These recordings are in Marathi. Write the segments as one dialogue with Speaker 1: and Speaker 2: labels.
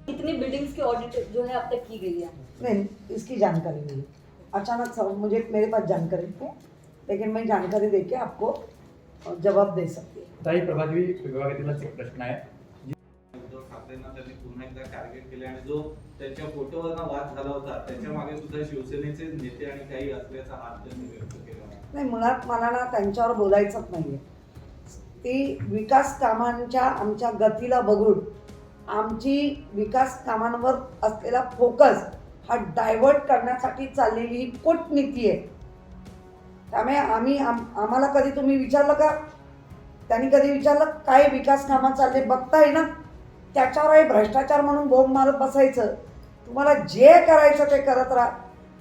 Speaker 1: कितनी बिल्डिंग्स की ऑडिट जो है अब तक की गई है?
Speaker 2: नहीं, इसकी जानकारी नहीं। अचानक सब मुझे मेरे पास जानकारी है, लेकिन मैं जानकारी देके आपको जवाब दे सकते हैं।
Speaker 3: ताई प्रभादेवी विभागातीलच एक प्रश्न आहे.
Speaker 4: उद्धव ठाकरेंना त्यांनी पुन्हा एकदा टार्गेट केले आणि जो त्यांच्या फोटोवरनं वाद झाला होता त्याच्या मागे सुद्धा शिवसेनेचे नेते आणि काही असल्याचा हात त्यांनी व्यक्त केला.
Speaker 2: नाही, मुळात मला ना त्यांच्यावर बोलायचंच नाहीये. ती विकास कामांच्या आमच्या गतीला बघून आमची विकास कामांवर असलेला फोकस हा डायव्हर्ट करण्यासाठी चाललेली ही कूटनीती आहे. त्यामुळे आम्हाला कधी तुम्ही विचारलं का, त्यांनी कधी विचारलं काय विकास कामं चालले बघताय ना, त्याच्यावर हे भ्रष्टाचार म्हणून बोंब मारत बसायचं. तुम्हाला जे करायचं ते करत राहा.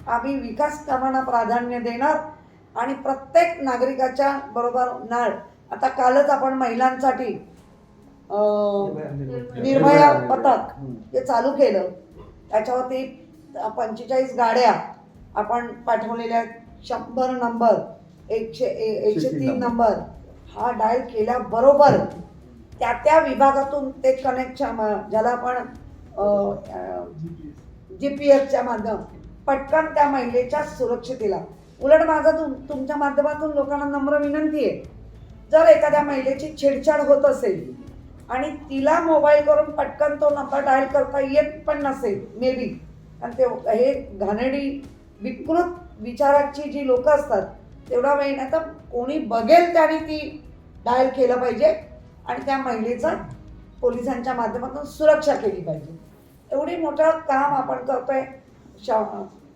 Speaker 2: आम्ही विकास कामांना प्राधान्य देणार आणि प्रत्येक नागरिकाच्या बरोबर नाळ. आता कालच आपण महिलांसाठी निर्भया पथक हे चालू केलं. त्याच्यावरती 45 गाड्या आपण पाठवलेल्या आहेत. 100 नंबर 103 नंबर हा डायल केल्याबरोबर त्या विभागातून ते कनेक्शन ज्याला आपण GPS माध्यम पटकन त्या महिलेच्या सुरक्षितेला. उलट माझं तुमच्या माध्यमातून लोकांना नम्र विनंती आहे, जर एखाद्या महिलेची छेडछाड होत असेल आणि तिला मोबाईल करून पटकन तो नंबर डायल करता येत पण नसेल मे बी, कारण ते हे घाणेरडी विकृत विचाराची जी लोक असतात, तेवढा वेळ नाही तर कोणी बघेल त्याने ती डायल केलं पाहिजे आणि त्या महिलेचं पोलिसांच्या माध्यमातून सुरक्षा केली पाहिजे. एवढी मोठं काम आपण करतोय.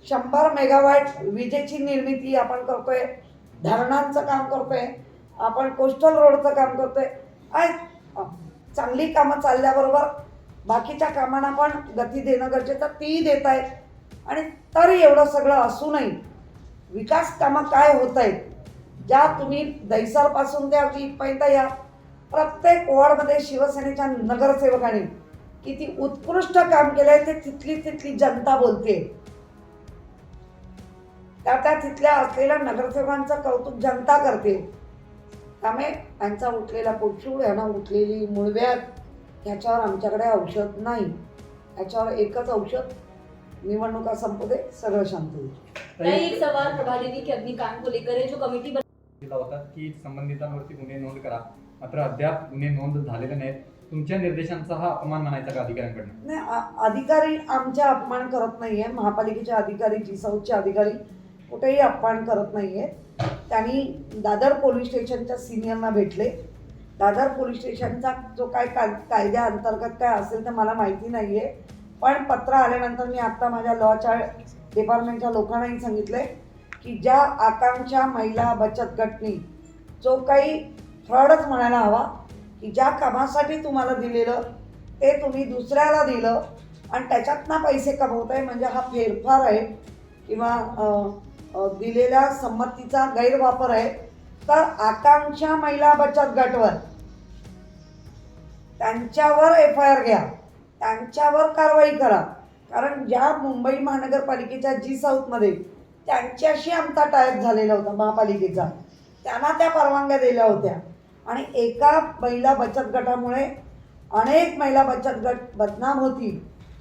Speaker 2: 100 मेगावॅट विजेची निर्मिती आपण करतोय, धरणांचं काम करतोय, आपण कोस्टल रोडचं काम करतोय. चांगली कामं चालल्याबरोबर बाकीच्या कामांना पण गती देणं गरजेचं, तीही देत आहेत. आणि तरी एवढं सगळं असूनही विकास कामं काय होत आहेत, ज्या तुम्ही दैसारपासून त्या इथपर्यंत या प्रत्येक वॉर्डमध्ये शिवसेनेच्या नगरसेवकांनी किती उत्कृष्ट काम केलं आहे ते तिथली जनता बोलते. त्या तिथल्या असलेल्या नगरसेवकांचं कौतुक जनता करते. त्यामुळे त्यांचा उठलेला पोटशूळ, यांना उठलेली मूळव्याध, ह्याच्यावर आमच्याकडे औषध नाही. ह्याच्यावर एकच औषध, निवडणुका संपू दे, सगळं शांत होईल.
Speaker 1: एक सवाल प्रभादेवी के अग्निकांड को लेकर है, जो कमिटी
Speaker 3: दिला होता की संबंधितांवरती गुन्हे नोंद करा, मात्र अद्याप गुन्हे नोंद झालेले नाहीत. तुमच्या निर्देशांचा हा अपमान म्हणायचा का अधिकाऱ्यांकडनं?
Speaker 2: नाही, अधिकारी आमच्या अपमान करत नाहीये. महापालिकेचे अधिकारी, जी-सौचे अधिकारी कुठेही अपमान करत नाहीये. त्यांनी दादर पोलीस स्टेशनच्या सिनियरना भेटले. दादर पोलीस स्टेशनचा जो काय कायद्याअंतर्गत काय असेल तर मला माहिती नाही आहे, पण पत्र आल्यानंतर मी आत्ता माझ्या लॉच्या डिपार्टमेंटच्या लोकांनाही सांगितले की ज्या आकांक्षा महिला बचत गटनी जो काही फ्रॉडच म्हणायला हवा, की ज्या कामासाठी तुम्हाला दिलेलं ते तुम्ही दुसऱ्याला दिलं आणि त्याच्यातनं पैसे कमवताय, म्हणजे हा फेरफार आहे किंवा दिलेल्या संमतीचा गैरवापर आहे. तर आकांक्षा महिला बचत गटवर त्यांच्यावर FIR घ्या, त्यांच्यावर कारवाई करा. कारण ज्या मुंबई महानगरपालिकेच्या जी-साऊथमध्ये त्यांच्याशी आमचा टायप झालेला होता महापालिकेचा, त्यांना त्या परवानग्या दिल्या होत्या आणि एका महिला बचत गटामुळे अनेक महिला बचत गट बदनाम होती.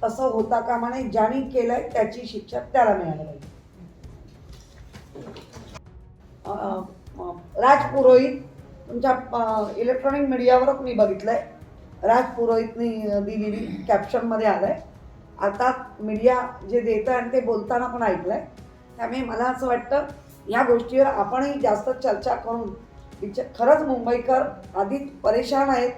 Speaker 2: तसं होता कामा नये. ज्यांनी केलंय त्याची शिक्षा त्याला मिळाली पाहिजे. राज पुरोहित, तुमच्या इलेक्ट्रॉनिक मीडियावरच मी बघितलंय, राज पुरोहितनी दिलेली कॅप्शनमध्ये आलंय. आता मीडिया जे देतं आणि ते बोलताना पण ऐकलंय. त्यामुळे मला असं वाटतं या गोष्टीवर आपणही जास्त चर्चा करून खरंच मुंबईकर आधीच परेशान आहेत.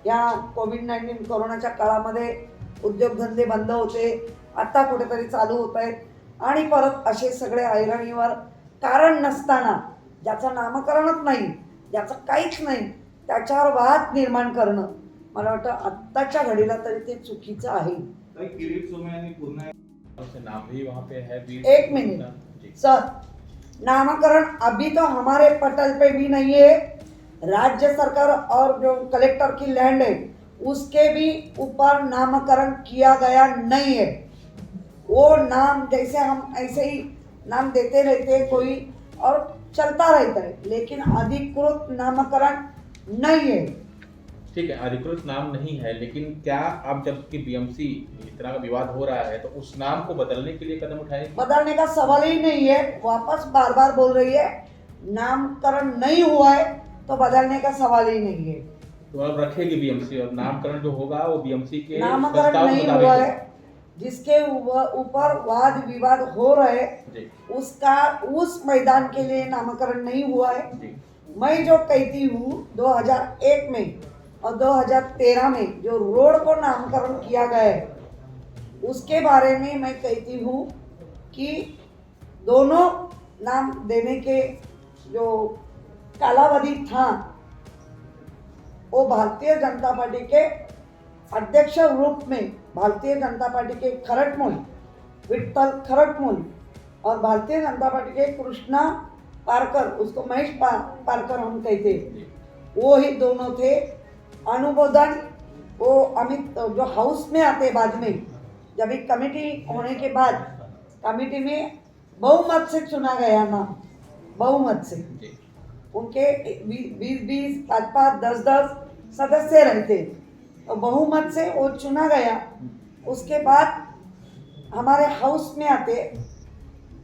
Speaker 2: या कोविड-19 कोरोनाच्या काळामध्ये उद्योगधंदे बंद होते, आत्ता कुठेतरी चालू होत आहेत आणि परत असे सगळे ऐरणीवर कारण नसताना, ज्याचं नामकरणच नाही, ज्याचं काहीच नाही, त्याच्यावर वाद निर्माण करणं मला वाटतं आत्ताच्या घडीला तरी ते चुकीचं आहे.
Speaker 4: किरीट सोमय्या यांनी पुन्हा
Speaker 5: नाम भी वहाँ पे है भी.
Speaker 2: एक मिनट सर, नामकरण अभी तो हमारे पटल पे भी नहीं है. राज्य सरकार और जो कलेक्टर की लैंड है उसके भी ऊपर नामकरण किया गया नहीं है. वो नाम जैसे हम ऐसे ही नाम देते रहते हैं कोई और चलता रहता है, लेकिन अधिकृत नामकरण नहीं है.
Speaker 5: ठीक है, अधिकृत नाम नहीं है, लेकिन क्या आप जबकि बीएमसी इतना का विवाद हो रहा है तो उस नाम को बदलने के लिए कदम उठाएंगे?
Speaker 2: बदलने का सवाल ही नहीं है। वापस बार बार बोल रही है नामकरण नहीं हुआ है तो बदलने का सवाल ही नहीं है।
Speaker 5: तो अब रखेगी बीएमसी और नामकरण जो होगा वो बीएमसी के
Speaker 2: नामकरण
Speaker 5: प्रस्ताव
Speaker 2: नहीं
Speaker 5: मुताबिक
Speaker 2: हुआ
Speaker 5: होगा।
Speaker 2: है। जिसके ऊपर वाद विवाद हो रहे
Speaker 5: जी
Speaker 2: उसका उस मैदान के लिए नामकरण नहीं हुआ है।
Speaker 5: जी
Speaker 2: मैं जो कहती हूँ 2001 में और 2013 में जो रोड को नामकरण किया गया है उसके बारे में मैं कहती हूँ कि दोनों नाम देने के जो कालावधि था वो भारतीय जनता पार्टी के अध्यक्ष रूप में भारतीय जनता पार्टी के खरटमूल विठ्ठल खरटमूल और भारतीय जनता पार्टी के कृष्णा पारकर, उसको महेश पारकर हम कहते, वो ही दोनों थे। अनुमोदन वो अमित जो हाउस में आते बाद में, जब एक कमेटी होने के बाद कमेटी में बहुमत से चुना गया नाम, बहुमत से
Speaker 5: जी
Speaker 2: उनके 20-20, 5-5, 10-10 सदस्य रहते तो बहुमत से वो चुना गया। उसके बाद हमारे हाउस में आते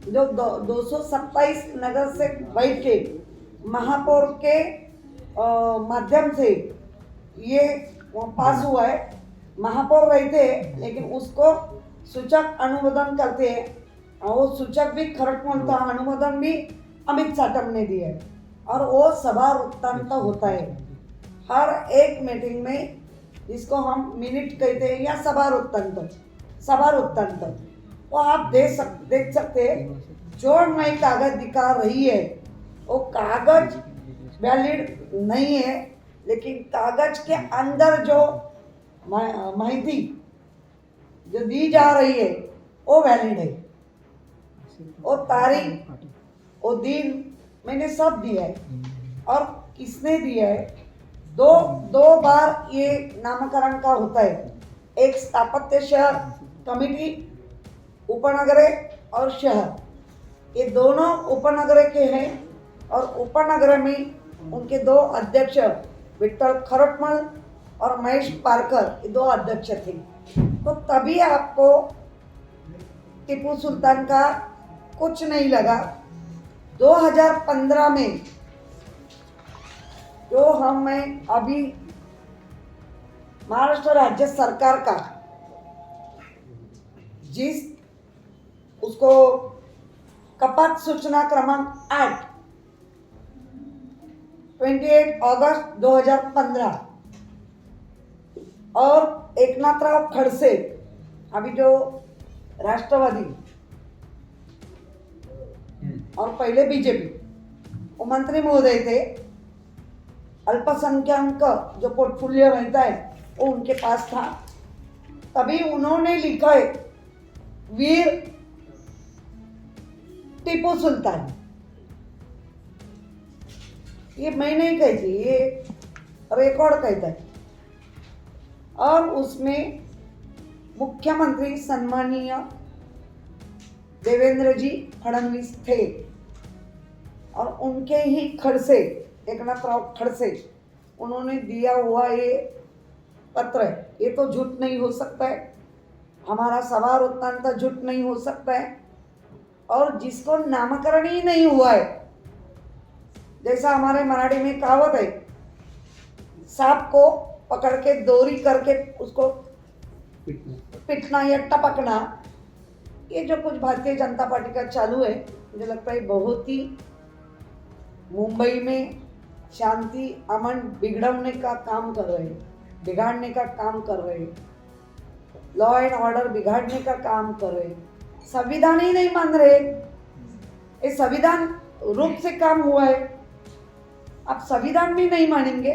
Speaker 2: जो 227 नगर से बैठ के महापौर के माध्यम से ये पास हुआ है। महापौर रहते लेकिन उसको सूचक अनुमोदन करते हैं और वो सूचक भी खरटमल था, अनुमोदन भी अमित साटम ने दिया है और वो सभा वृत्तांत होता है हर एक मीटिंग में, जिसको हम मिनट कहते हैं या सभा वृत्तांत वो आप देख सकते हैं। जो मैं कागज दिखा रही है वो कागज वैलिड नहीं है, लेकिन कागज के अंदर जो माहिती जो दी जा रही है वो वैलिड है। वो तारीख वो दिन मैंने सब दिया है और किसने दिया है। दो बार ये नामकरण का होता है, एक स्थापत्य शहर कमेटी उपनगरे और शहर, ये दोनों उपनगरे के हैं और उपनगर में उनके दो अध्यक्ष विठ्ठल खरटमल और महेश पारकर, ये दो अध्यक्ष थे। तो तभी आपको टीपू सुल्तान का कुछ नहीं लगा। 2015 में जो हमें अभी महाराष्ट्र राज्य सरकार का जिस उसको कपात सूचना क्रमांक 8 28 अगस्त 2015 और एकनाथराव खडसे अभी जो राष्ट्रवादी और पहले बीजेपी वो मंत्री महोदय थे। अल्पसंख्यक जो पोर्टफोलियो रहता है वो उनके पास था। तभी उन्होंने लिखा है वीर टीपू सुल्तान। ये मैं नहीं कहती, ये रिकॉर्ड कहता है। और उसमें मुख्यमंत्री सम्मानीय देवेंद्र जी फडणवीस थे और उनके ही खड़से एकनाथराव खड़से उन्होंने दिया हुआ ये पत्र है। ये तो झूठ नहीं हो सकता है, हमारा सभा वृत्तांत झूठ नहीं हो सकता है। और जिसको नामकरण ही नहीं हुआ है, जैसा हमारे मराठी में कहावत है, सांप को पकड़ के दोरी करके उसको पिटना या टपकना, ये जो कुछ भारतीय जनता पार्टी का चालू है, मुझे लगता है बहुत ही मुंबई में शांति अमन बिगड़ने का काम कर रहे हैं, बिगाड़ने का काम कर रहे हैं, लॉ एंड ऑर्डर बिगाड़ने का काम कर रहे हैं। संविधान ही नहीं मान रहे। ये संविधान रूप से काम हुआ है, आप संविधान भी नहीं मानेंगे।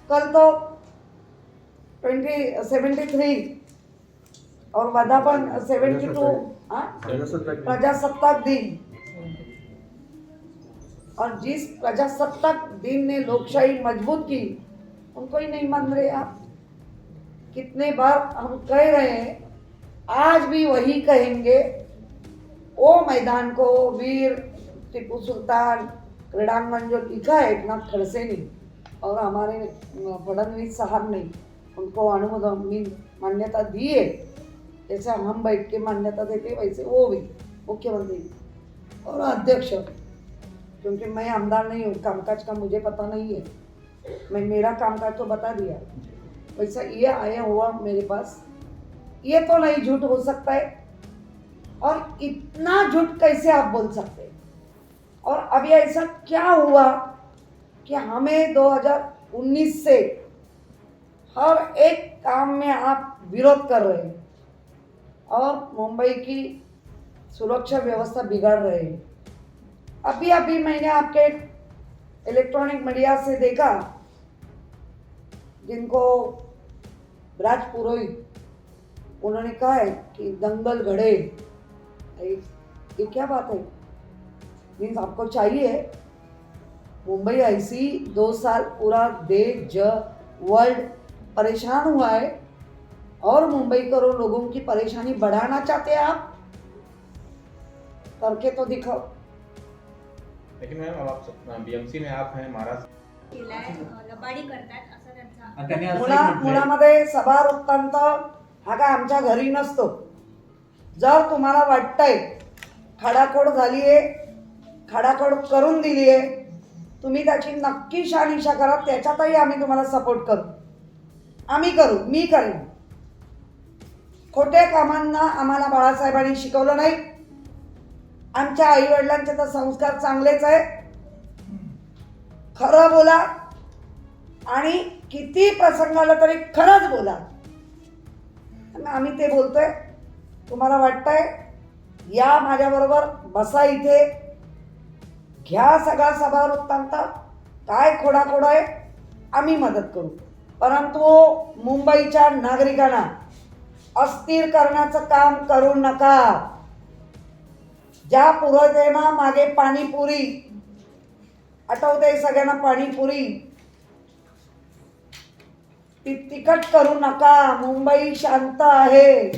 Speaker 2: कल तो 73 और वर्धापन 72 प्रजासत्ताक दिन, और जिस प्रजासत्ताक दिन ने लोकशाही मजबूत की उनको ही नहीं मान रहे आप। कितने बार हम कह रहे हैं, आज भी वही कहेंगे। वो मैदान को वीर टीपू सुल्तान क्रीड़ांगन जो लिखा है एकनाथ खड़से ने, और हमारे फडणवीस साहब ने उनको अनुमोदन मान्यता दी है, जैसे हम बैठ के मान्यता देते वैसे वो भी मुख्यमंत्री और अध्यक्ष, क्योंकि मैं आमदार नहीं हूँ, कामकाज का मुझे पता नहीं है, मैं मेरा कामकाज तो बता दिया। वैसा ये आया हुआ मेरे पास, ये तो नहीं झूठ हो सकता है। और इतना झूठ कैसे आप बोल सकते हैं? और अभी ऐसा क्या हुआ कि हमें 2019 से हर एक काम में आप विरोध कर रहे हैं और मुंबई की सुरक्षा व्यवस्था बिगाड़ रहे हैं। अभी अभी मैंने आपके इलेक्ट्रॉनिक मीडिया से देखा, जिनको राज पुरोहित उन्होंने कहा है कि दंगल घड़े, ये क्या बात है? मीन्स आपको चाहिए मुंबई ऐसी 2 साल पूरा देश वर्ल्ड परेशान हुआ है और मुंबई करो लोगों की परेशानी बढ़ाना चाहते हैं आप? करके तो दिखाओ।
Speaker 5: लेकिन मॅम अब आप बीएमसी में आप हैं, महाराष्ट्र
Speaker 6: केलाय लबाडी करतात असं त्यांचा
Speaker 3: आणि त्यांनी असं म्हटलंय-
Speaker 2: मुळामध्ये सभा वृत्तांत हा काय आमच्या घरी नसतो। जर तुम्हाला वाटतंय खाडाखोड झाली आहे, खाडाखोड करून दिली आहे, तुम्ही त्याची नक्की शहानिशा करा, त्याच्यातही आम्ही तुम्हाला सपोर्ट करू, आम्ही करू, मी करेन। खोट्या कामांना आम्हाला बाळासाहेबांनी शिकवलं नाही, आमच्या आई वडिलांचे तर संस्कार चांगलेच आहे। खरं बोला आणि किती प्रसंग आला तरी खरंच बोला, आम्ही ते बोलतोय। तुम्हाला वाटतंय या माझ्याबरोबर बसा इथे, घ्या सगळा सभा वृत्तांत, काय खोडाखोड आहे आम्ही मदत करू, परंतु मुंबईच्या नागरिकांना अस्थिर करण्याचं काम करू नका। ज्या पुरवठ्याना मागे पाणीपुरी आठवते सगळ्यांना, पाणीपुरी ती तिखट करू नका। मुंबई शांत आहे,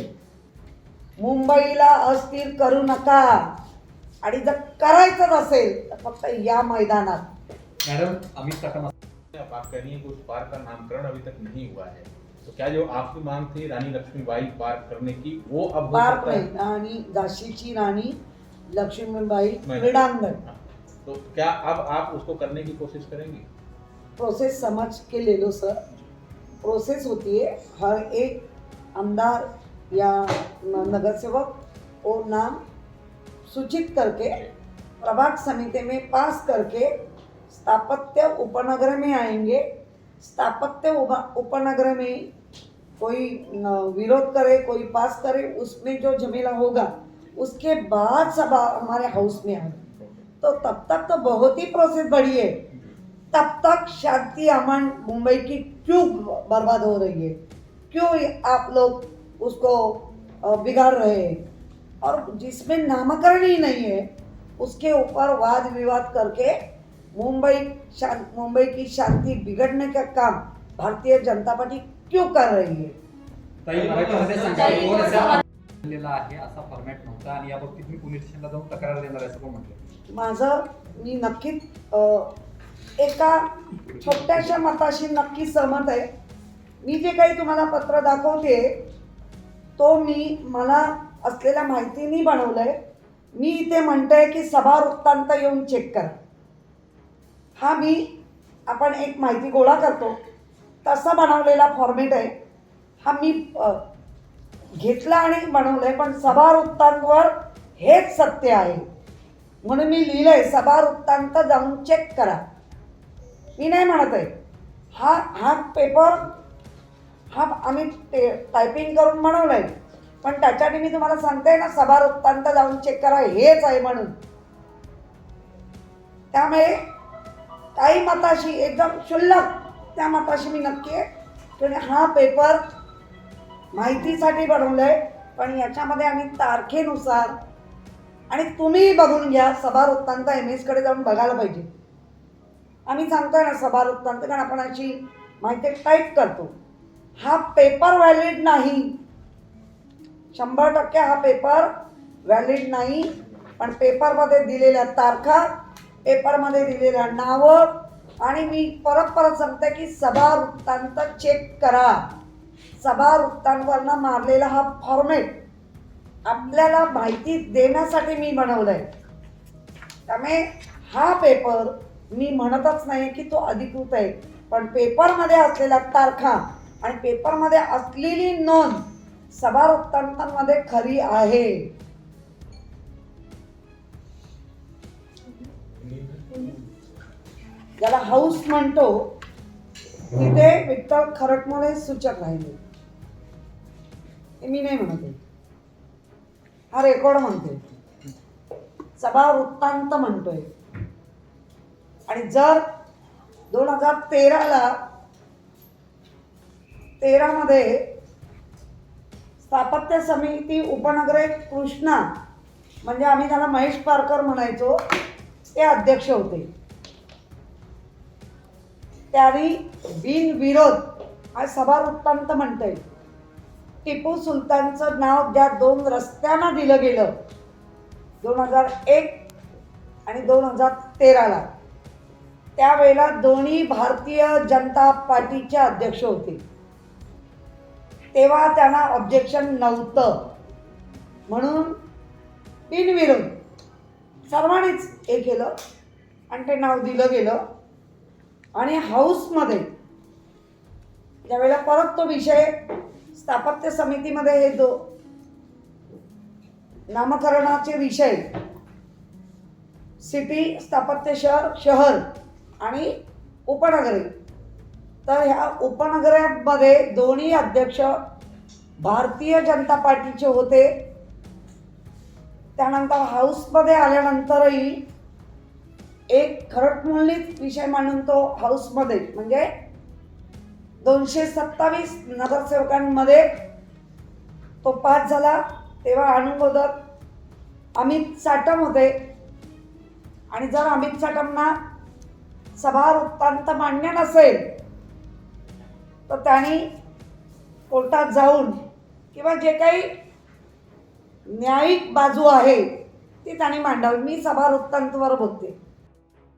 Speaker 2: मुंबईला अस्थिर करू नका, आणि जर करायचं असेल तर फक्त या मैदानात।
Speaker 3: मॅडम अमित सकम
Speaker 5: अब आप कह रही हैं कि उस पार्क का नामकरण अभी तक नहीं हुआ है, तो क्या जो आपकी मांग थी रानी लक्ष्मीबाई पार्क करने की वो अब हो
Speaker 2: पार्क
Speaker 5: सकता है?
Speaker 2: नाही, राणी झाशीची राणी लक्ष्मीबाई
Speaker 5: नहीं।
Speaker 2: क्रीडांगण।
Speaker 5: तो क्या अब आप उसको करने की कोशिश करेंगी?
Speaker 2: प्रोसेस समझ के ले लो सर, प्रोसेस होती है, हर एक आमदार या नगरसेवक वो नाम सूचित करके प्रभाग समिति में पास करके स्थापत्य उपनगर में आएंगे। स्थापत्य उपनगर में कोई विरोध करे, कोई पास करे, उसमें जो झमेला होगा उसके बाद सभा हमारे हाउस में आए, तो तब तक तो बहुत ही प्रोसेस बड़ी है। तब तक शांति अमन मुंबई की क्यों बर्बाद हो रही है? क्यों आप लोग उसको बिगाड़ रहे हैं? और जिसमें नामकरण ही नहीं है उसके ऊपर वाद विवाद करके मुंबई की शांति बिगड़ने का काम भारतीय जनता पार्टी क्यों कर रही है?
Speaker 3: ताई मराठीमध्ये सांगा,
Speaker 1: ताई,
Speaker 3: कोण
Speaker 1: थोडंसं
Speaker 3: असा दिलेला आहे, असा फॉर्मॅट नव्हता आणि याबाबतीत मी पोलीस स्टेशनला जाऊन तक्रार देणार आहे असं पण म्हटलं।
Speaker 2: माझं मी नक्कीच एका छोट्याशा मताशी नक्की सहमत आहे। मी जे काही तुम्हाला पत्र दाखवते तो मी मला असलेल्या माहितीने बनवलंय। मी इथे म्हणते की सभा वृत्तांत येऊन चेक करा। हा मी आपण एक माहिती गोळा करतो तसा बनवलेला फॉर्मेट आहे हा मी घेतला आणि बनवलंय, पण सभा वृत्तांतवर हेच सत्य आहे म्हणून मी लिहिलंय सभा वृत्तांत जाऊन चेक करा। मी नाही म्हणत आहे हा पेपर हा आम्ही टायपिंग करून बनवलाय, पण त्याच्यासाठी मी तुम्हाला सांगते ना सभा वृत्तांत जाऊन चेक करा हेच आहे म्हणून। त्यामुळे काही मताशी एकदम क्षुल्लक त्या मताशी मी नक्की आहे की हा पेपर माहितीसाठी बनवलाय, पण याच्यामध्ये आम्ही तारखेनुसार आणि तुम्ही बघून घ्या सभा वृत्तांत MS कडे जाऊन बघायला पाहिजे। आम्ही सांगतोय ना सभा वृत्तांत, कारण आपण अशी माहिती टाईप करतो। हा पेपर व्हॅलिड नाही, 100% हा पेपर व्हॅलिड नाही, पण पेपरमध्ये दिलेल्या तारखा, पेपरमध्ये दिलेल्या नावं आणि मी परत परत सांगते की सभा वृत्तांत चेक करा. सभा वृत्तांवरनं मारलेला हा फॉर्मेट आपल्याला माहिती देण्यासाठी मी बनवलाय. त्यामुळे हा पेपर मी म्हणतच नाही की तो अधिकृत आहे, पण पेपरमध्ये असलेल्या तारखा आणि पेपरमध्ये असलेली नोंद सभा वृत्तांतांमध्ये खरी आहे. ज्याला हाऊस म्हणतो तिथे विठ्ठल खरटमोळे सूचक राहिले. हे मी नाही म्हणते, हा रेकॉर्ड म्हणते, सभा वृत्तांत म्हणतोय. आणि जर 2013 मध्ये स्थापत्य समिती उपनगरे कृष्णा, म्हणजे आम्ही त्याला महेश पारकर म्हणायचो, ते अध्यक्ष होते. त्यांनी बिनविरोध हा सभा वृत्तांत म्हणतोय टिपू सुलतानचं नाव ज्या 2 रस्त्यांना दिलं गेलं 2001 आणि 2013ला, त्यावेळेला दोन्ही भारतीय जनता पार्टीचे अध्यक्ष होते. तेव्हा त्यांना ऑब्जेक्शन नव्हतं, म्हणून बिनविरोध सर्वांनीच हे केलं आणि ते नाव दिलं गेलं. आणि हाऊसमध्ये ज्यावेळेला परत तो विषय स्थापत्य समितीमध्ये हे नामकरणाचे विषय सिटी, स्थापत्य शहर आणि उपनगरे, तर ह्या उपनगरामध्ये दोन्ही अध्यक्ष भारतीय जनता पार्टीचे होते. त्यानंतर हाऊसमध्ये आल्यानंतरही एक खरटमोळीच विषय मांडून तो हाऊसमध्ये, म्हणजे 227 नगरसेवकांमध्ये तो पास झाला. तेव्हा अनुमोदक अमित साटम होते. आणि जर अमित साटमना सभा वृत्तांत मान्य नसेल तर त्यांनी कोर्टात जाऊन किंवा जे काही न्यायिक बाजू आहे ती त्यांनी मांडावी. मी सभा वृत्तांतवर बोलते.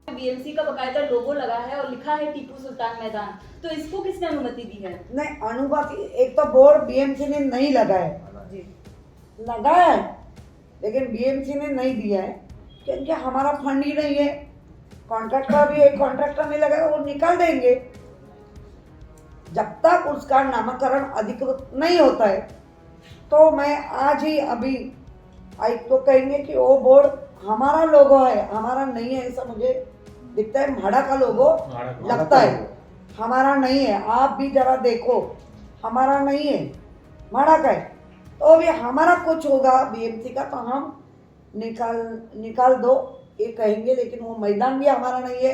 Speaker 1: बीएमसी का बकायदा लोगो लगा है और लिखा है टीपू सुल्तान मैदान, तो इसको किसने अनुमति दी है?
Speaker 2: नहीं, अनुमति एक तो बोर्ड बीएमसी ने नहीं लगाया
Speaker 1: जी,
Speaker 2: लगाया है, लेकिन बीएमसी ने नहीं दिया है क्योंकि हमारा फंड ही नहीं है. कॉन्ट्रैक्टर भी एक कॉन्ट्रैक्टर नहीं लगाया, वो निकाल देंगे. जब तक उसका नामकरण अधिकृत नहीं होता है तो मैं आज ही अभी आयुक्त को कहेंगे कि वो बोर्ड हमारा लोगो है, हमारा नहीं है ऐसा मुझे दिखता है. म्हाडा का लोगो लगता है, हमारा नहीं है. आप भी जरा देखो, हमारा नहीं है, म्हाडा का है. तो भी हमारा कुछ होगा बीएमसी का तो हम निकाल दो ये कहेंगे, लेकिन वो मैदान भी हमारा नहीं है,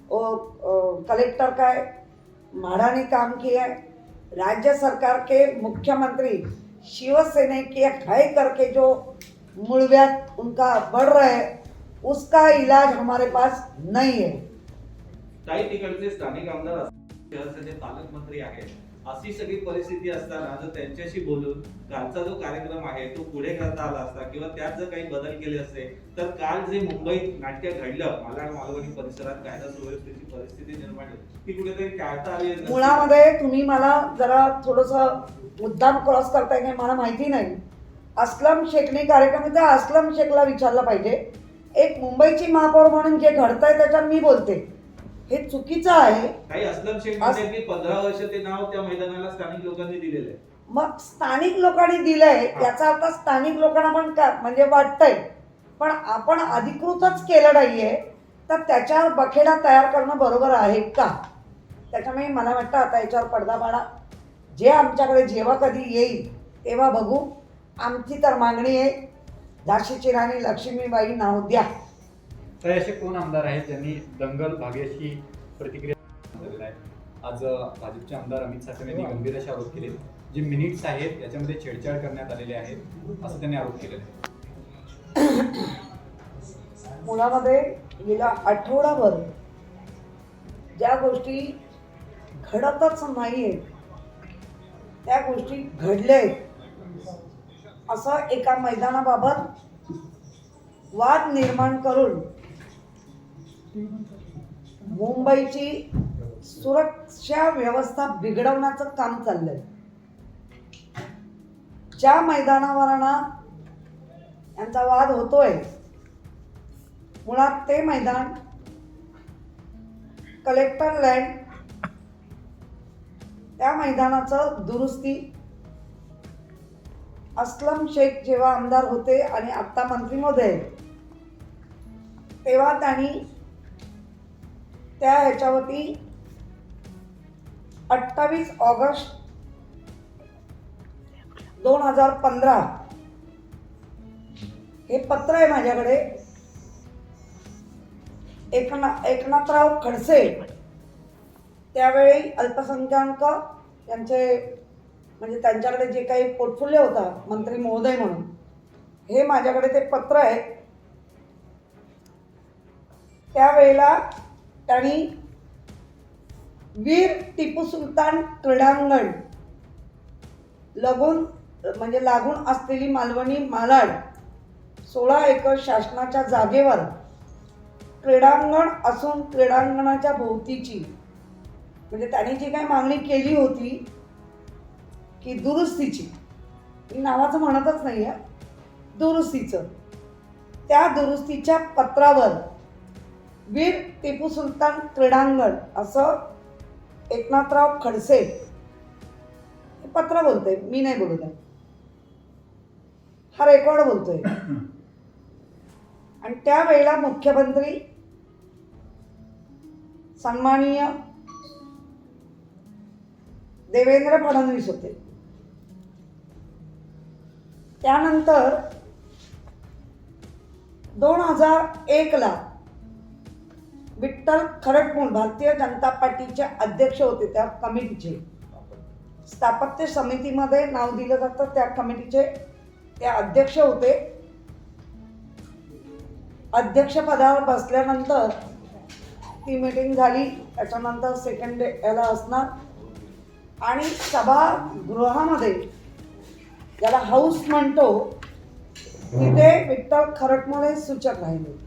Speaker 2: वो कलेक्टर का है. म्हाडा ने काम किया है. राज्य सरकार के मुख्यमंत्री शिवसेना के है करके जो मूलव्याध उनका बढ़ रहा है उसका इलाज हमारे पास नहीं है.
Speaker 4: काही तिकडचे स्थानिक आमदार शहराचे पालकमंत्री आहेत, अशी सगळी परिस्थिती असताना जर त्यांच्याशी बोलून कालचा जो कार्यक्रम आहे तो पुढे करता आला असता किंवा त्यात जर काही बदल केले असते तर काल जे मुंबईत नाट्य घडलं मालाड मालवणी परिसरात कायदा सुव्यवस्थेची परिस्थिती निर्माण झाली ती कुठेतरी टाळता आली नसती.
Speaker 2: मुळामध्ये तुम्ही मला जरा थोडंसं मुद्दाम क्रॉस करताय की मला माहिती नाही. अस्लम शेखने कार्यक्रम तर अस्लम शेखला विचारलं पाहिजे. एक मुंबईची महापौर म्हणून जे घडतंय त्याच्यात मी बोलते, हे चुकीचं आहे.
Speaker 4: काही अस्लम शेख म्हणतात की 15 वर्ष ते नाव त्या मैदानाला स्थानिक लोकांनी दिलेलं आहे.
Speaker 2: मग स्थानिक लोकांनी दिलंय याचा अर्थ स्थानिक लोकांना पण म्हणजे वाटतंय, पण आपण अधिकृतच केलं नाहीये तर त्याच्यावर बखेडा तयार करणं बरोबर आहे का? त्याच्यामुळे मला वाटतं आता याच्यावर पडदा पाडा. जे आमच्याकडे जेव्हा कधी येईल तेव्हा बघू. आमची तर मागणी आहे झाशीची राणी लक्ष्मीबाई नाव द्या.
Speaker 3: तर असे कोण आमदार आहेत ज्यांनी दंगल भाग्याशी प्रतिक्रिया दिलेली आहे? आज भाजपचे आमदार अमित साटम यांनी गंभीर असे आरोप केले. जे मिनिट्स आहेत याच्यामध्ये छेडछाड करण्यात आलेले आहेत असं त्यांनी आरोप केलेला आहे.
Speaker 2: मुळामध्ये गेल्या आठवडाभर ज्या गोष्टी घडतच नाहीये त्या गोष्टी घडल्या आहेत असं एका मैदानाबाबत वाद निर्माण करून मुंबईची सुरक्षा व्यवस्था बिघडवण्याचं काम चाललंय. ज्या मैदानावर ना यांचा वाद होतोय, मुळात ते मैदान कलेक्टर लँड, त्या मैदानाचं दुरुस्ती अस्लम शेख जेव्हा आमदार होते आणि आत्ता मंत्री महोदय, तेव्हा त्यांनी त्या ह्याच्यावरती 28 ऑगस्ट 2015 हे पत्र आहे माझ्याकडे. एकनाथराव खडसे त्यावेळी अल्पसंख्याक यांचे म्हणजे त्यांच्याकडे जे काही पोर्टफोलिओ होता मंत्री महोदय म्हणून, हे माझ्याकडे ते पत्र आहे. त्यावेळेला त्यांनी वीर टिपू सुलतान क्रीडांगण लागून असलेली मालवणी मालाड 16 एकर शासनाच्या जागेवर क्रीडांगण असून क्रीडांगणाच्या भोवतीची म्हणजे त्यांनी जी काही मागणी केली होती की दुरुस्तीची, मी नावाचं म्हणतच नाही आहे, दुरुस्तीचं, त्या दुरुस्तीच्या पत्रावर वीर टिपू सुलतान क्रीडांगण असं एकनाथराव खडसे हे पत्र बोलतोय, मी नाही बोलत आहे, हा रेकॉर्ड बोलतोय. आणि त्यावेळेला मुख्यमंत्री सन्माननीय देवेंद्र फडणवीस होते. त्यानंतर 2001ला विठ्ठल खरटमूळ भारतीय जनता पार्टीचे अध्यक्ष होते. त्या कमिटीचे स्थापत्य समितीमध्ये नाव दिलं जातं, त्या कमिटीचे ते अध्यक्ष होते. अध्यक्षपदावर बसल्यानंतर ती मीटिंग झाली, त्याच्यानंतर सेकंड याला असणार आणि सभागृहामध्ये ज्याला हाऊस म्हणतो तिथे विठ्ठल खरटमूळ सूचक राहिले.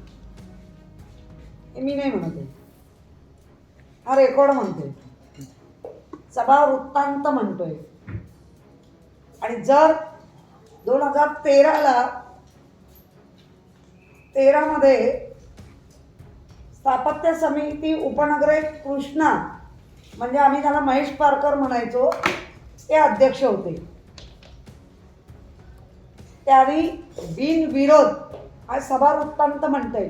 Speaker 2: हे मी नाही म्हणते, हा रेकॉर्ड म्हणतोय, सभा वृत्तांत म्हणतोय. आणि जर 2013 मध्ये स्थापत्य समिती उपनगरे कृष्णा म्हणजे आम्ही त्याला महेश पारकर म्हणायचो, ते अध्यक्ष होते. त्यांनी बिनविरोध, हा सभा वृत्तांत म्हणतोय,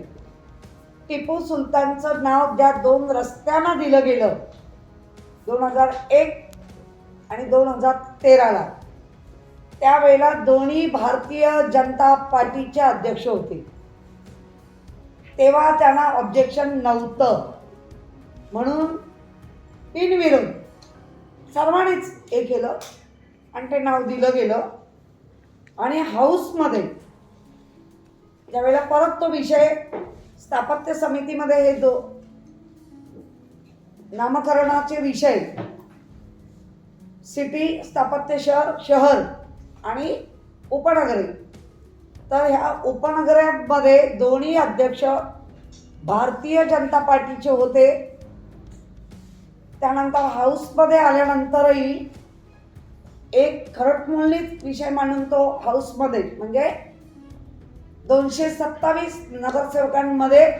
Speaker 2: टिपू सुलतानचं नाव ज्या 2 रस्त्यांना दिलं गेलं 2001 आणि 2013ला, त्यावेळेला दोन्ही भारतीय जनता पार्टीचे अध्यक्ष होते. तेव्हा त्यांना ऑब्जेक्शन नव्हतं म्हणून बिनविरोध सर्वांनीच हे केलं आणि ते नाव दिलं गेलं. आणि हाऊसमध्ये ज्यावेळेला परत तो विषय स्थापत्य समितीमध्ये हे नामकरणाचे विषय सिटी स्थापत्य शहर आणि उपनगरे, तर ह्या उपनगरामध्ये दोन्ही अध्यक्ष भारतीय जनता पार्टीचे होते. त्यानंतर हाऊसमध्ये आल्यानंतरही एक खरटमूळनीत विषय मांडून तो हाऊसमध्ये म्हणजे 227 नगरसेवकांमध्ये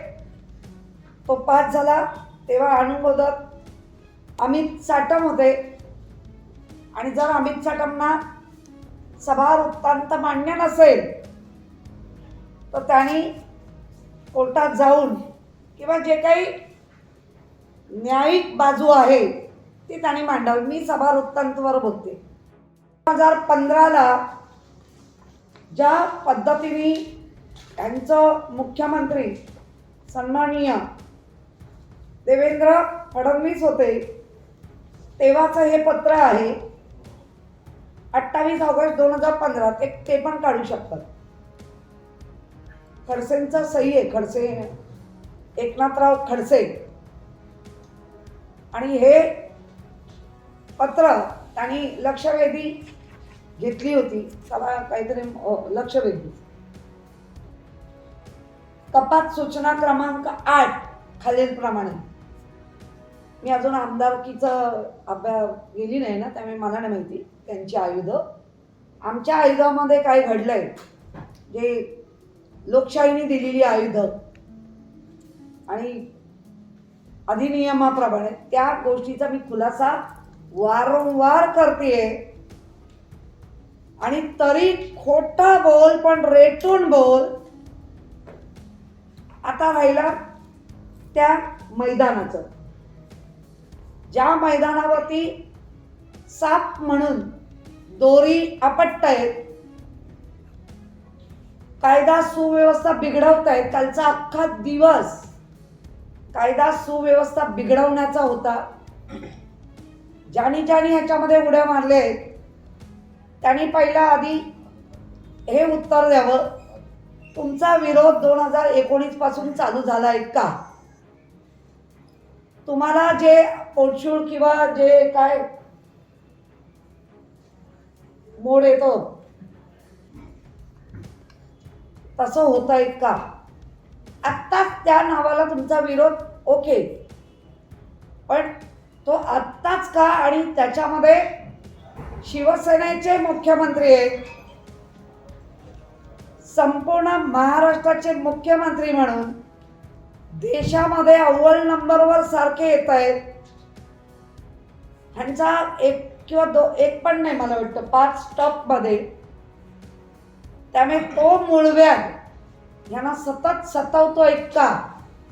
Speaker 2: तो पास झाला. तेव्हा अनुमोदक अमित साटम होते. आणि जर अमित साटमना सभा वृत्तांत मान्य नसेल तर त्यांनी कोर्टात जाऊन किंवा जे काही न्यायिक बाजू आहे ती त्यांनी मांडावी. मी सभा वृत्तांतवर बोलते. 2015ला ज्या पद्धतीने यांचं मुख्यमंत्री सन्माननीय देवेंद्र फडणवीस होते तेव्हाचं हे पत्र आहे. 28 ऑगस्ट 2015 ते पण काढू शकतात. खडसेंचा सही आहे, खडसे एकनाथराव खडसे. आणि हे पत्र त्यांनी लक्षवेधी घेतली होती, त्याला काहीतरी लक्षवेधी कपात सूचना क्रमांक 8 खालीलप्रमाणे मी अजून आमदारकीचं अभ्यास गेली नाही ना, त्यामुळे मला नाही माहिती त्यांची आयुधं. आमच्या आयुधामध्ये काय घडलंय, जे लोकशाहीने दिलेली आयुधं आणि अधिनियमाप्रमाणे त्या गोष्टीचा मी खुलासा वारंवार करतेय. आणि तरी खोटा बोल, पण रेटून बोल. आता राहिला त्या मैदानाचं, ज्या मैदानावरती साप म्हणून दोरी आपटतायत, कायदा सुव्यवस्था बिघडवतायत. कालचा अख्खा दिवस कायदा सुव्यवस्था बिघडवण्याचा होता. ज्यानी ह्याच्यामध्ये उड्या मारले त्यांनी पहिला आधी हे उत्तर द्यावं, तुमचा विरोध 2019 पासून चालू झालाय का? तुम्हाला जे पोटशूळ किंवा जे काय मोड येतो तसं होत आहे का? आत्ताच त्या नावाला तुमचा विरोध ओके, पण तो आत्ताच का? आणि त्याच्यामध्ये शिवसेनेचे मुख्यमंत्री आहेत, संपूर्ण महाराष्ट्राचे मुख्यमंत्री म्हणून देशामध्ये अव्वल नंबरवर सारखे येत आहेत. ह्यांचा एक किंवा एक पण नाही, मला वाटतं 5 टॉपमध्ये. त्यामुळे तो मूळव्याध यांना सतत सतावतोय का?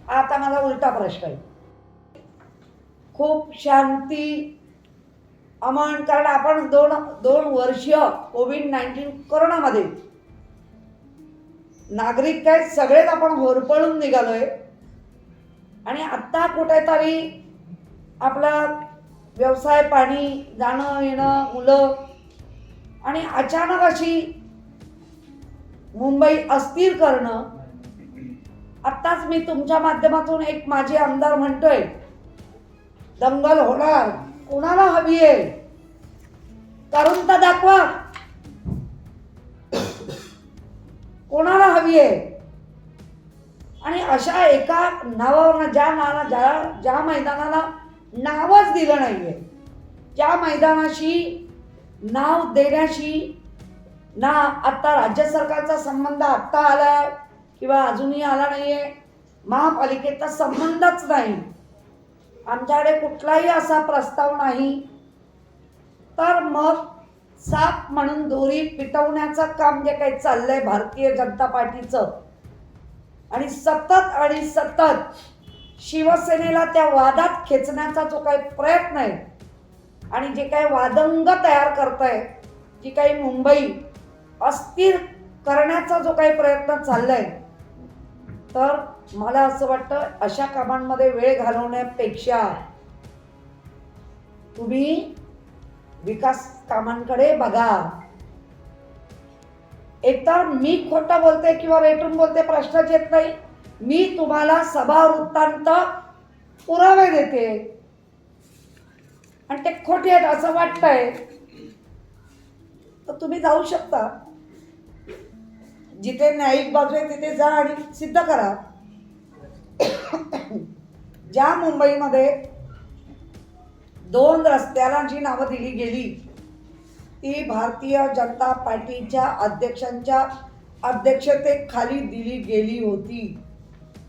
Speaker 2: आता माझा उलटा प्रश्न आहे. खूप शांती अमन, कारण आपण दोन वर्ष कोविड-19 कोरोनामध्ये नागरिक काय सगळेच आपण होरपळून निघालोय. आणि आत्ता कुठेतरी आपला व्यवसाय, पाणी, जाणं येणं, मुलं, आणि अचानक अशी मुंबई अस्थिर करणं. आत्ताच मी तुमच्या माध्यमातून एक माजी आमदार म्हणतोय, दंगल होणार, कोणाला हवी आहे? करून तर दाखवा, कोणाला हवी आहे? आणि अशा एका नावावर, ज्या मैदानाला नावच दिलं नाहीये, ज्या मैदानाशी नाव देण्याशी ना आता राज्य सरकारचा संबंध आत्ता आला किंवा अजूनही आला नाहीये, महापालिकेचा संबंधच नाही, आमच्याकडे कुठलाही असा प्रस्ताव नाही, तर मग साप म्हणून दोरी पिटवण्याचं काम जे काही चाललंय भारतीय जनता पार्टीचं, आणि सतत शिवसेनेला त्या वादात खेचण्याचा जो काही प्रयत्न आहे, आणि जे काही वादंग तयार करताय, जी काही मुंबई अस्थिर करण्याचा जो काही प्रयत्न चाललाय, तर मला असं वाटतं अशा कामांमध्ये वेळ घालवण्यापेक्षा तुम्ही विकास कामांकडे बघा. एकतर मी खोटं बोलते किंवा रेटून बोलते प्रश्नच येत नाही. मी तुम्हाला सभा वृत्तांत पुरावे देते आणि ते खोटे आहेत असं वाटतंय तर तुम्ही जाऊ शकता, जिथे न्यायिक बाजू आहे तिथे जा आणि सिद्ध करा. ज्या मुंबईमध्ये 2 रस्त्याला जी नावं दिली गेली ती भारतीय जनता पार्टीच्या अध्यक्षांच्या अध्यक्षतेखाली दिली गेली होती,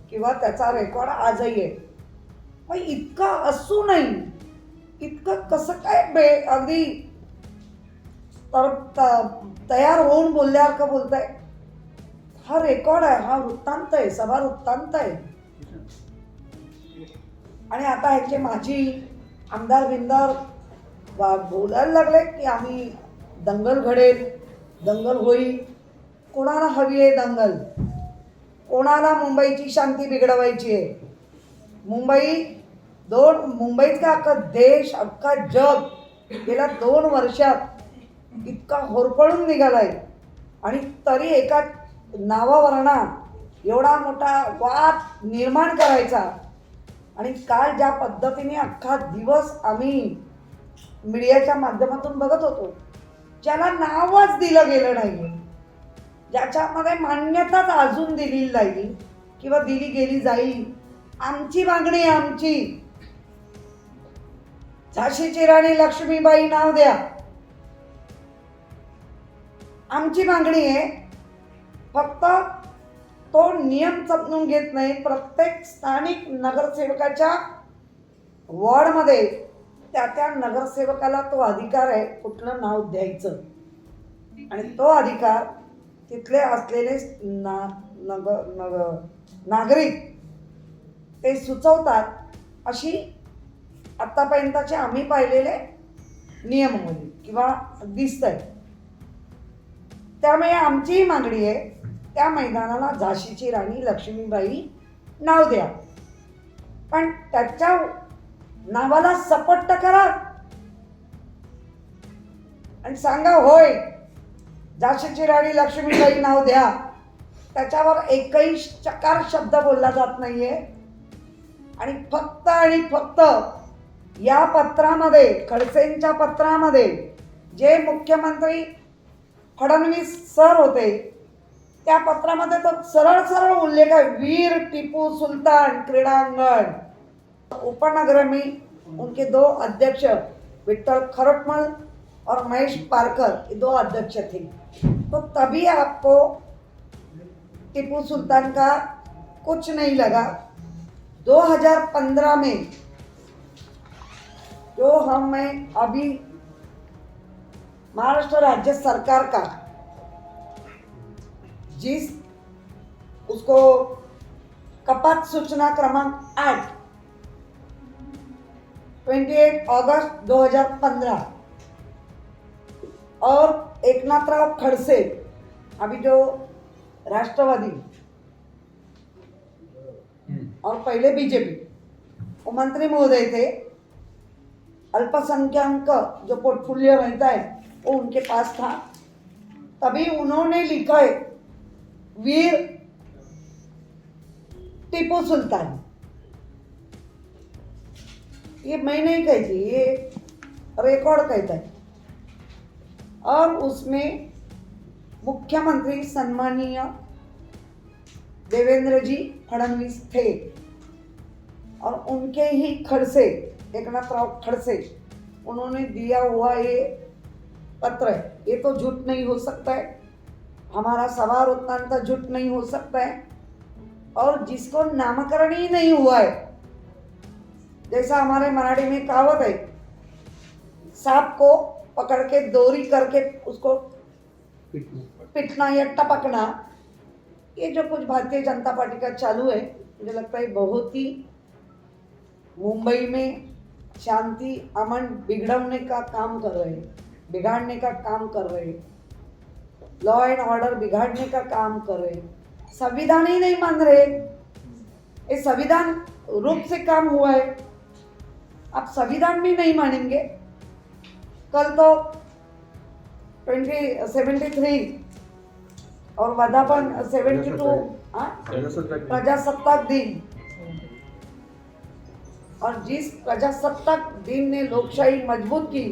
Speaker 2: किंवा त्याचा रेकॉर्ड आजही आहे. मग इतकं असू नाही, इतकं कसं काय अगदी तयार होऊन बोलल्यासारखं बोलताय? हा रेकॉर्ड आहे, हा वृत्तांत आहे, सभा वृत्तांत आहे. आणि आता ह्याचे माझी आमदार बिंदार बोलायला लागले की आम्ही दंगल घडेल, दंगल होईल. कोणाला हवी आहे दंगल? कोणाला मुंबईची शांती बिघडवायची आहे? मुंबईत का अख्खा देश, अख्खा जग गेल्या 2 वर्षात इतका होरपळून निघालाय, आणि तरी एका नावावरना एवढा मोठा वाद निर्माण करायचा. आणि काल ज्या पद्धतीने अख्खा दिवस आम्ही मीडियाच्या माध्यमातून बघत होतो, ज्याला नावच दिलं गेलं नाही, ज्याच्यामध्ये मान्यताच अजून दिली नाही किंवा दिली गेली जाईल. आमची मागणी आहे, आमची झाशीची राणी लक्ष्मीबाई नाव द्या. आमची मागणी आहे, फक्त तो नियम समजून घेत नाही. प्रत्येक स्थानिक नगरसेवकाच्या वॉर्डमध्ये त्या नगरसेवकाला तो अधिकार आहे कुठलं नाव द्यायचं, आणि तो अधिकार तिथले असलेले नागरिक ते सुचवतात, अशी आतापर्यंतचे आम्ही पाहिलेले नियम होते किंवा दिसतंय. त्यामुळे आमची मागणी आहे, त्या मैदानाला झाशीची राणी लक्ष्मीबाई नाव द्या, पण त्याच्या नावाला सपट्ट करा आणि सांगा होय झाशीची राणी लक्ष्मीबाई नाव द्या. त्याच्यावर एकही चकार शब्द बोलला जात नाहीये. आणि फक्त या पत्रामध्ये, खडसेंच्या पत्रामध्ये जे मुख्यमंत्री फडणवीस सर होते, त्या पत्रामध्ये तो सरळ उल्लेख आहे, वीर टिपू सुलतान क्रीडांगण. उपनगर में उनके 2 अध्यक्ष विठ्ठल खरटमल और महेश पारकर, ये 2 अध्यक्ष थे. तो तभी आपको टिपू सुल्तान का कुछ नहीं लगा. 2015 में जो हमें अभी महाराष्ट्र राज्य सरकार का जिस उसको कपात सूचना क्रमांक 8 28 अगस्त 2015 और एकनाथराव खड़से, अभी जो राष्ट्रवादी और पहले बीजेपी, वो मंत्री महोदय थे. अल्पसंख्यक जो पोर्टफोलियो रहता है वो उनके पास था. तभी उन्होंने लिखा है वीर टीपू सुल्तान. ये मैं नहीं कहती, ये रिकॉर्ड कहता है. और उसमें मुख्यमंत्री सम्मानीय देवेंद्र जी फडणवीस थे और उनके ही खड़से, एकनाथराव खड़से, उन्होंने दिया हुआ ये पत्र है. ये तो झूठ नहीं हो सकता है, हमारा सवार उतना झूठ नहीं हो सकता है. और जिसको नामकरण ही नहीं हुआ है, जैसा हमारे मराठी में कहावत है, सांप को पकड़ के दोरी करके उसको पिटना या टपकना, ये जो कुछ भारतीय जनता पार्टी का चालू है, मुझे लगता है बहुत ही मुंबई में शांति अमन बिगड़ने का काम कर रहे हैं, बिगाड़ने का काम कर रहे हैं, लॉ एंड ऑर्डर बिगाड़ने का काम कर रहे हैं. संविधान ही नहीं मान रहे. ये संविधान रूप से काम हुआ है, आप संविधान भी नहीं मानेंगे. कल तो 73 और वर्धापन 72 प्रजासत्ताक दिन, और जिस प्रजासत्ताक दिन ने लोकशाही मजबूत की,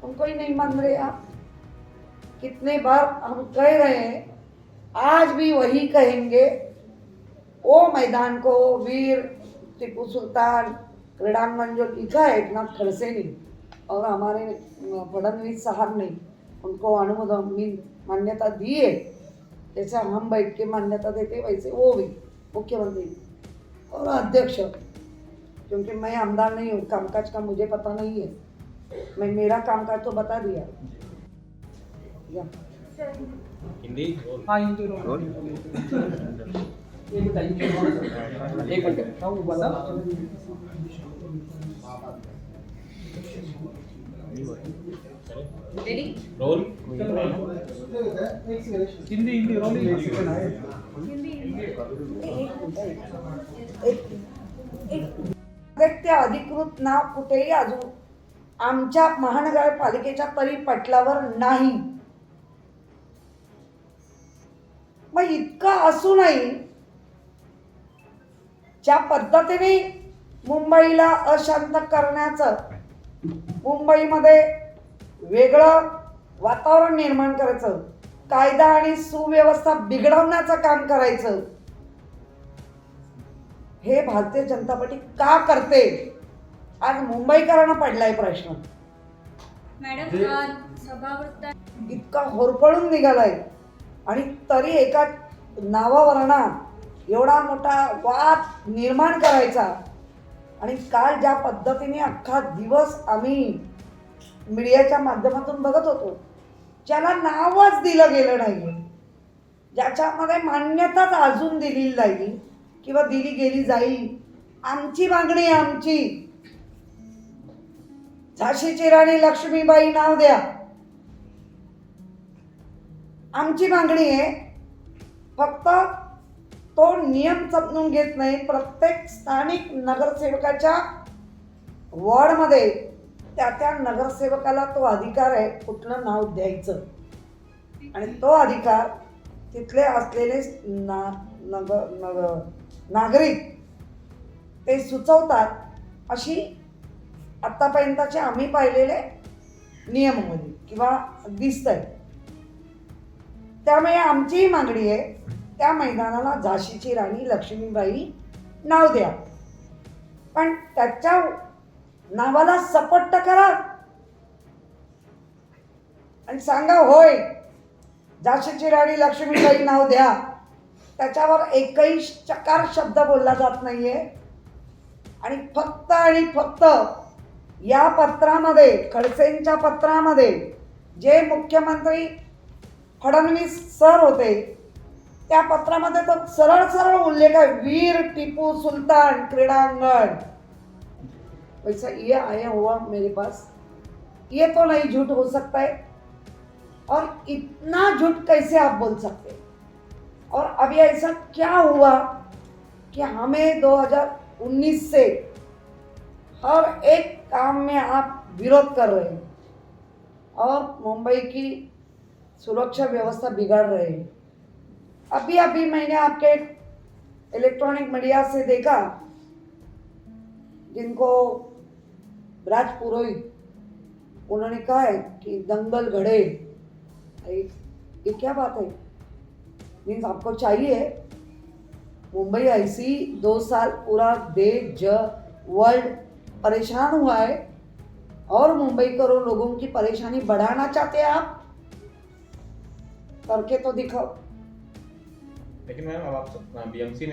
Speaker 2: उनको ही नहीं मान रहे आप. कितने बार हम कह रहे हैं, आज भी वही कहेंगे. वो मैदान को वीर टिपू सुल्तान क्रीडांगण जो लिखा है एकनाथ खड़से ने और हमारे फडणवीस साहब ने उनको अनुमोदन मान्यता दी है. जैसे हम बैठ के मान्यता देते वैसे वो भी मुख्यमंत्री और अध्यक्ष, क्योंकि मैं आमदार नहीं हूँ, कामकाज का मुझे पता नहीं है, मैं मेरा कामकाज तो बता दिया.
Speaker 5: हिंदी
Speaker 7: हाँ हिंदी रोल ये बताइए. एक मिनट हाँ बोला.
Speaker 1: Ready?
Speaker 5: Roll
Speaker 7: Hindi Hindi roll
Speaker 2: ते अधिकृत नाव कुठेही अजून आमच्या महानगरपालिकेच्या तरी पटलावर नाही. मग इतकं असूनही ज्या पद्धतीने मुंबईला अशांत करण्याचं, मुंबईमध्ये वेगळं वातावरण निर्माण करायचं, कायदा आणि सुव्यवस्था बिघडवण्याचं काम करायचं, हे भारतीय जनता पार्टी का करते आज मुंबईकरांना पडलाय प्रश्न.
Speaker 6: मॅडम
Speaker 3: जे-
Speaker 6: सभागृहात
Speaker 2: इतका होरपळून निघालाय आणि तरी एका नावावरना एवढा मोठा वाद निर्माण करायचा. आणि काल ज्या पद्धतीने अख्खा दिवस आम्ही मीडियाच्या माध्यमातून बघत होतो, ज्याला नावच दिलं गेलं नाही, ज्याच्यामध्ये मान्यताच अजून दिली नाही किंवा दिली गेली जाईल. आमची मागणी आहे, आमची झाशीची राणी लक्ष्मीबाई नाव द्या, आमची मागणी आहे. फक्त तो नियम समजून घेत नाही. प्रत्येक स्थानिक नगरसेवकाच्या वॉर्डमध्ये त्या नगरसेवकाला तो अधिकार आहे कुठलं नाव द्यायचं, आणि तो अधिकार तिथले असलेले नागरिक ते सुचवतात, अशी आत्तापर्यंतचे आम्ही पाहिलेले नियमामध्ये किंवा दिसतंय. त्यामुळे आमचीही मागणी आहे, त्या मैदानाला झाशीची राणी लक्ष्मीबाई नाव द्या, पण त्याच्या नावाला सपट्ट करा आणि सांगा होय झाशीची राणी लक्ष्मीबाई नाव द्या. त्याच्यावर एकही चकार शब्द बोलला जात नाहीये. आणि फक्त या पत्रामध्ये, खडसेंच्या पत्रामध्ये जे मुख्यमंत्री फडणवीस सर होते, त्या पत्रामध्ये तो सरळ उल्लेख आहे, वीर टिपू सुल्तान क्रीडांगण. वैसा ये आया हुआ मेरे पास, ये तो नहीं झूठ हो सकता है. और इतना झूठ कैसे आप बोल सकते हैं? और अभी ऐसा क्या हुआ कि हमें 2019 से हर एक काम में आप विरोध कर रहे हैं और मुंबई की सुरक्षा व्यवस्था बिगाड़ रहे हैं. अभी मैंने आपके इलेक्ट्रॉनिक मीडिया से देखा, जिनको राज पुरोहित, उन्होंने कहा है कि दंगल घड़े. ये क्या बात है? मीन्स आपको चाहिए मुंबई ऐसी 2 साल पूरा देश वर्ल्ड परेशान हुआ है और मुंबई करो लोगों की परेशानी बढ़ाना चाहते हैं आप? करके तो दिखाओ.
Speaker 5: लेकिन मैम अब आप बीएमसी में